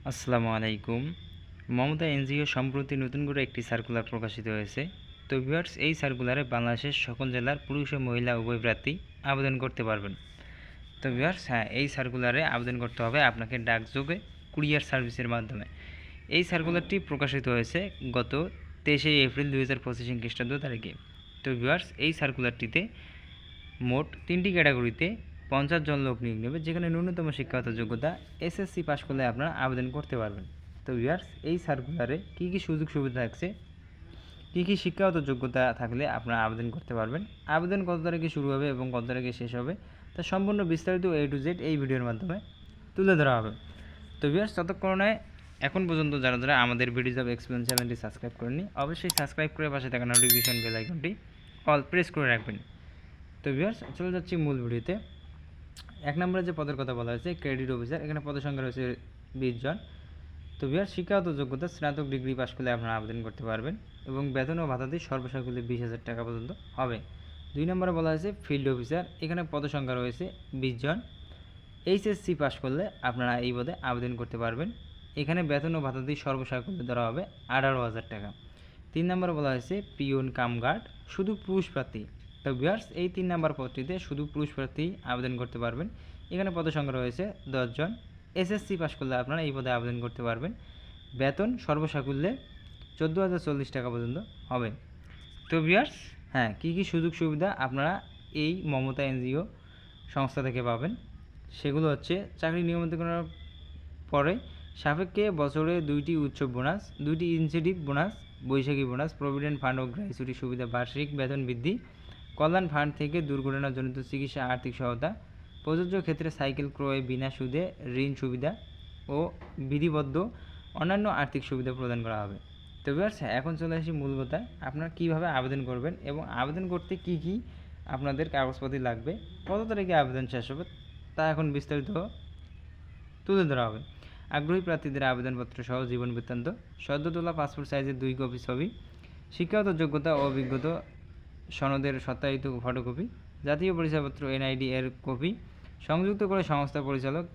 আসসালামু আলাইকুম। মমতা এনজিও সম্প্রতি নতুন করে একটি সার্কুলার প্রকাশিত হয়েছে। তো ভিউয়ার্স, এই সার্কুলারে বাংলাদেশের সকল জেলার পুরুষ ও মহিলা উভয় প্রার্থী আবেদন করতে পারবেন। তো ভিউয়ার্স, এই সার্কুলারে আবেদন করতে হবে আপনাকে ডাকযোগে কুরিয়ার সার্ভিসের মাধ্যমে। এই সার্কুলারটি প্রকাশিত হয়েছে গত 23 এপ্রিল 2025 খ্রিস্টাব্দ তারিখে। তো ভিউয়ার্স, এই সার্কুলারটিতে মোট 3টি ক্যাটাগরিতে 50 জন লোক নিয়োগ নেবে, যেখানে ন্যূনতম শিক্ষাগত যোগ্যতা এসএসসি পাস করলে আপনারা আবেদন করতে পারবেন। তো ভিউয়ার্স, এই সার্কুলারে কী কী সুযোগ সুবিধা থাকছে, কী কী শিক্ষাগত যোগ্যতা থাকলে আপনারা আবেদন করতে পারবেন, আবেদন কত তারিখে শুরু হবে এবং কত তারিখে শেষ হবে, তা সম্পূর্ণ বিস্তারিত A to Z এই ভিডিওর মাধ্যমে তুলে ধরা হবে। তো ভিউয়ার্স, ততক্ষণে এখন পর্যন্ত যারা যারা আমাদের ভিডিওস অফ এক্সপিরিয়েন্স চ্যানেলটি সাবস্ক্রাইব করেননি, অবশ্যই সাবস্ক্রাইব করে পাশে থাকা নোটিফিকেশন বেল আইকনটি অল প্রেস করে রাখবেন। তো ভিউয়ার্স, চলে যাচ্ছি মূল ভিডিওতে। 1 নম্বরে যে পদের কথা বলা হয়েছে ক্রেডিট অফিসার, এখানে পদের সংখ্যা রয়েছে 20 জন। তো ভিউয়ার্স, শিক্ষাগত যোগ্যতা স্নাতক ডিগ্রি পাস করলে আপনারা আবেদন করতে পারবেন এবং বেতন ও ভাতাদি সর্বসাকুল্যে 20,000 টাকা পর্যন্ত হবে। 2 নম্বরে বলা হয়েছে ফিল্ড অফিসার, এখানে পদের সংখ্যা রয়েছে 20 জন। এইচএসসি পাস করলে আপনারা এই পদে আবেদন করতে পারবেন। এখানে বেতন ও ভাতাদি সর্বসাকুল্যে ধরা হবে 18,000 টাকা। 3 নম্বরে বলা হয়েছে পিওন কাম গার্ড, শুধু পুরুষ প্রার্থী। তো ভিউয়ার্স, এই 3 নম্বর পদটিতে শুধু পুরুষ প্রার্থী আবেদন করতে পারবেন। এখানে পদের সংখ্যা রয়েছে 10 জন। এসএসসি পাস করলে আপনারা এই পদে আবেদন করতে পারবেন। বেতন সর্বসাকুল্যে 14,040 টাকা পর্যন্ত হবে। তো ভিউয়ার্স, কী কী সুযোগ সুবিধা আপনারা এই মমতা এনজিও সংস্থা থেকে পাবেন সেগুলো হচ্ছে: চাকরি নিয়মিত করার পরে সাপেক্ষে বছরে 2টি উৎসব বোনাস, 2টি ইনসেন্টিভ বোনাস, বৈশাখী বোনাস, প্রভিডেন্ট ফান্ড ও গ্র্যাচুইটি সুবিধা, বার্ষিক বেতন বৃদ্ধি, কল্যাণ ফান্ড থেকে দুর্ঘটনাজনিত চিকিৎসা আর্থিক সহায়তা, প্রযোজ্য ক্ষেত্রে সাইকেল ক্রয়ে বিনা সুদে ঋণ সুবিধা ও বিধিবদ্ধ অন্যান্য আর্থিক সুবিধা প্রদান করা হবে। তো ভিউয়ার্স, এখন চলে আসি মূল কথায়, আপনারা কীভাবে আবেদন করবেন এবং আবেদন করতে কী কী আপনাদের কাগজপত্র লাগবে, কত তারিখে আবেদন শেষ হবে, তা এখন বিস্তারিত তুলে ধরা হবে। আগ্রহী প্রার্থীদের আবেদনপত্র সহ জীবন বৃত্তান্ত, সদ্য তোলা পাসপোর্ট সাইজের 2 কপি ছবি, শিক্ষাগত যোগ্যতা ও অভিজ্ঞতা সনদের সত্যায়িত ফটোকপি, জাতীয় পরিচয়পত্র NID এর কপি সংযুক্ত করে সংস্থা পরিচালক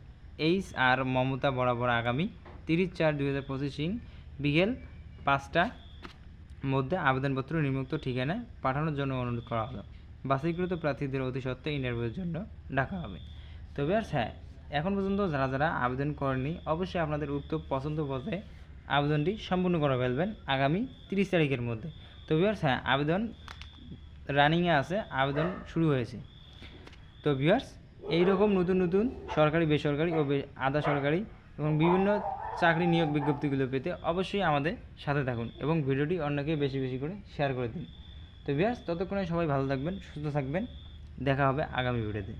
HR মমতা বরাবর আগামী 30/4/2025 বিকেল 5টার মধ্যে আবেদনপত্র নিম্নোক্ত ঠিকানায় পাঠানোর জন্য অনুরোধ করা হলো। বাছাইকৃত প্রার্থীদের অতি সত্ত্বর ইন্টারভিউর জন্য ডাকা হবে। তো ভিউয়ার্স, এখন পর্যন্ত যারা যারা আবেদন করেননি, অবশ্যই আপনাদের উক্ত পছন্দ পদে আবেদনটি সম্পূর্ণ করে ফেলবেন আগামী 30 তারিখের মধ্যে। তো ভিউয়ার্স, আবেদন রানিংয়ে আছে, আবেদন শুরু হয়েছে। তো ভিউয়ার্স, এইরকম নতুন নতুন সরকারি, বেসরকারি ও আধা সরকারি এবং বিভিন্ন চাকরি নিয়োগ বিজ্ঞপ্তিগুলো পেতে অবশ্যই আমাদের সাথে থাকুন এবং ভিডিওটি অন্যকে বেশি বেশি করে শেয়ার করে দিন। তো ভিউয়ার্স, ততক্ষণে সবাই ভালো থাকবেন, সুস্থ থাকবেন। দেখা হবে আগামী ভিডিওতে।